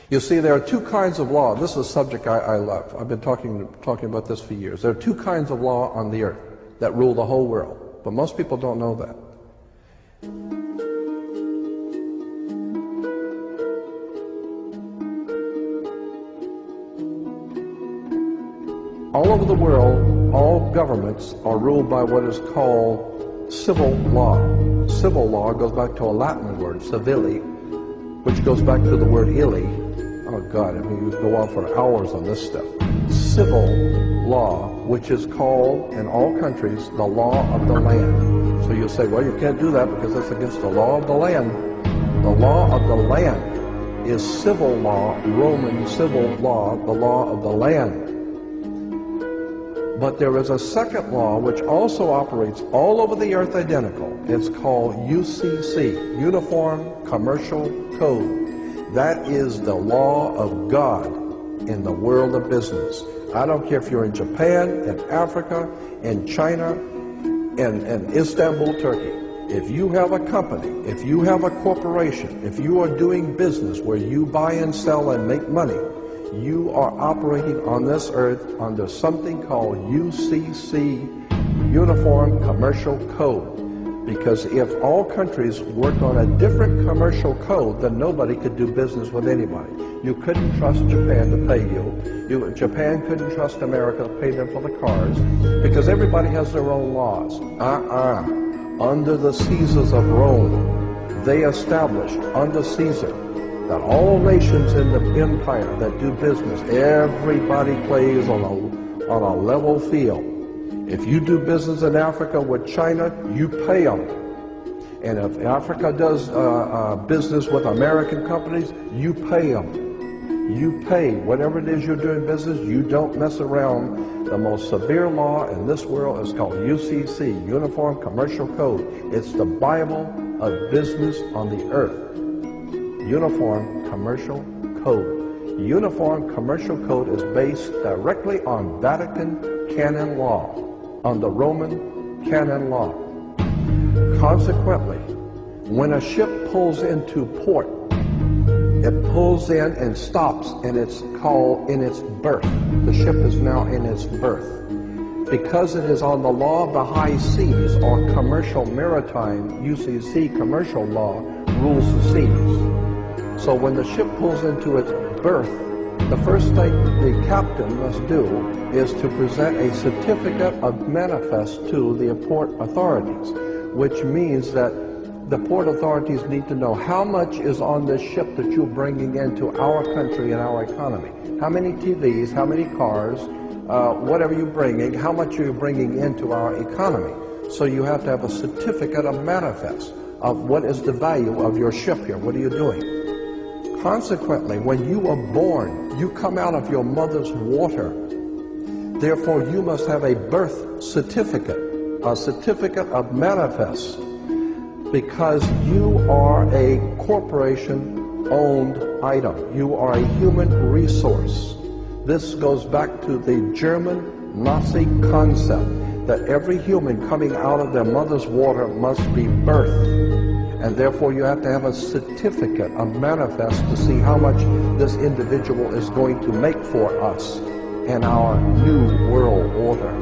You see, there are two kinds of law. This is a subject I love. I've been talking about this for years. There are two kinds of law on the earth that rule the whole world, but most people don't know that. All over the world, all governments are ruled by what is called civil law. Civil law goes back to a Latin word, civili, which goes back to the word illi. Oh God, I mean, you go on for hours on this stuff. Civil law, which is called in all countries the law of the land. So you'll say, well, you can't do that because that's against the law of the land. The law of the land is civil law, Roman civil law, the law of the land. But there is a second law which also operates all over the earth identical. It's called UCC, Uniform Commercial Code. That is the law of God in the world of business. I don't care if you're in Japan, in Africa, in China, in Istanbul, Turkey. If you have a company, if you have a corporation, if you are doing business where you buy and sell and make money, you are operating on this earth under something called UCC, Uniform Commercial Code. Because if all countries worked on a different commercial code, then nobody could do business with anybody. You couldn't trust Japan to pay you. Japan couldn't trust America to pay them for the cars, because everybody has their own laws. Under the Caesars of Rome, they established under Caesar that all nations in the empire that do business, everybody plays on a level field. If you do business in Africa with China, you pay them. And if Africa does business with American companies, you pay them. You pay whatever it is you're doing business. You don't mess around. The most severe law in this world is called UCC, Uniform Commercial Code. It's the Bible of business on the earth. Uniform Commercial Code. Uniform Commercial Code is based directly on Vatican canon law, on the Roman canon law. Consequently, when a ship pulls into port, it pulls in and stops, and it's called in its berth. The ship is now in its berth. Because it is on the law of the high seas, or commercial maritime, UCC commercial law rules the seas. So when the ship pulls into its berth, the first thing the captain must do is to present a certificate of manifest to the port authorities, which means that the port authorities need to know how much is on this ship that you're bringing into our country and our economy. How many TVs, how many cars, whatever you're bringing, how much are you bringing into our economy. So you have to have a certificate of manifest of what is the value of your ship here. What are you doing? Consequently, when you are born, you come out of your mother's water. Therefore, you must have a birth certificate, a certificate of manifest, because you are a corporation-owned item. You are a human resource. This goes back to the German Nazi concept that every human coming out of their mother's water must be birthed. And therefore you have to have a certificate of manifest to see how much this individual is going to make for us in our new world order.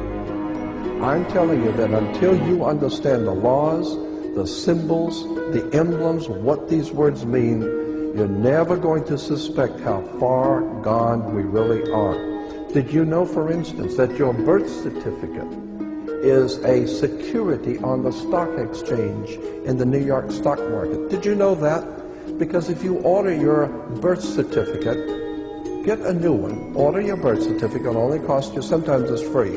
I'm telling you that until you understand the laws, the symbols, the emblems, what these words mean, you're never going to suspect how far gone we really are. Did you know, for instance, that your birth certificate is a security on the stock exchange in the New York stock market? Did you know that? Because if you order your birth certificate, get a new one, order your birth certificate, it'll only cost you, sometimes it's free,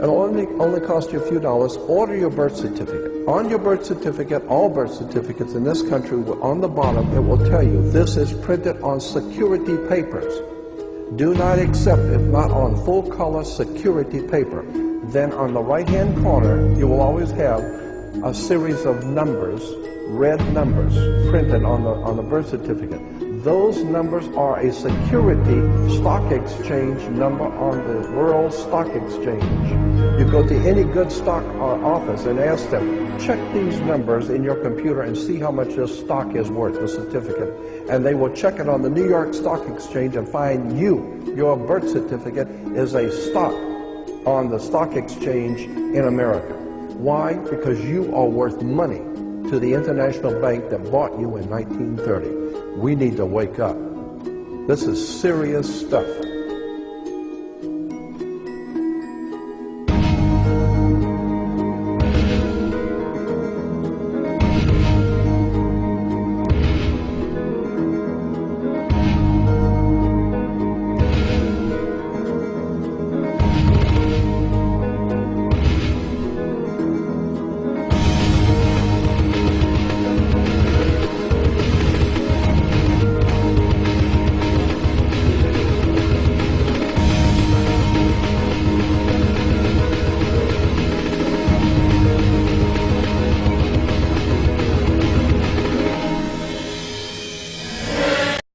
it'll only cost you a few dollars. Order your birth certificate. On your birth certificate, all birth certificates in this country, on the bottom, it will tell you this is printed on security papers. Do not accept it not on full color security paper. Then on the right-hand corner, you will always have a series of numbers, red numbers, printed on the birth certificate. Those numbers are a security stock exchange number on the World Stock Exchange. You go to any good stock office and ask them, check these numbers in your computer and see how much this stock is worth, the certificate. And they will check it on the New York Stock Exchange and find your birth certificate is a stock on the stock exchange in America. Why? Because you are worth money to the international bank that bought you in 1930. We need to wake up. This is serious stuff.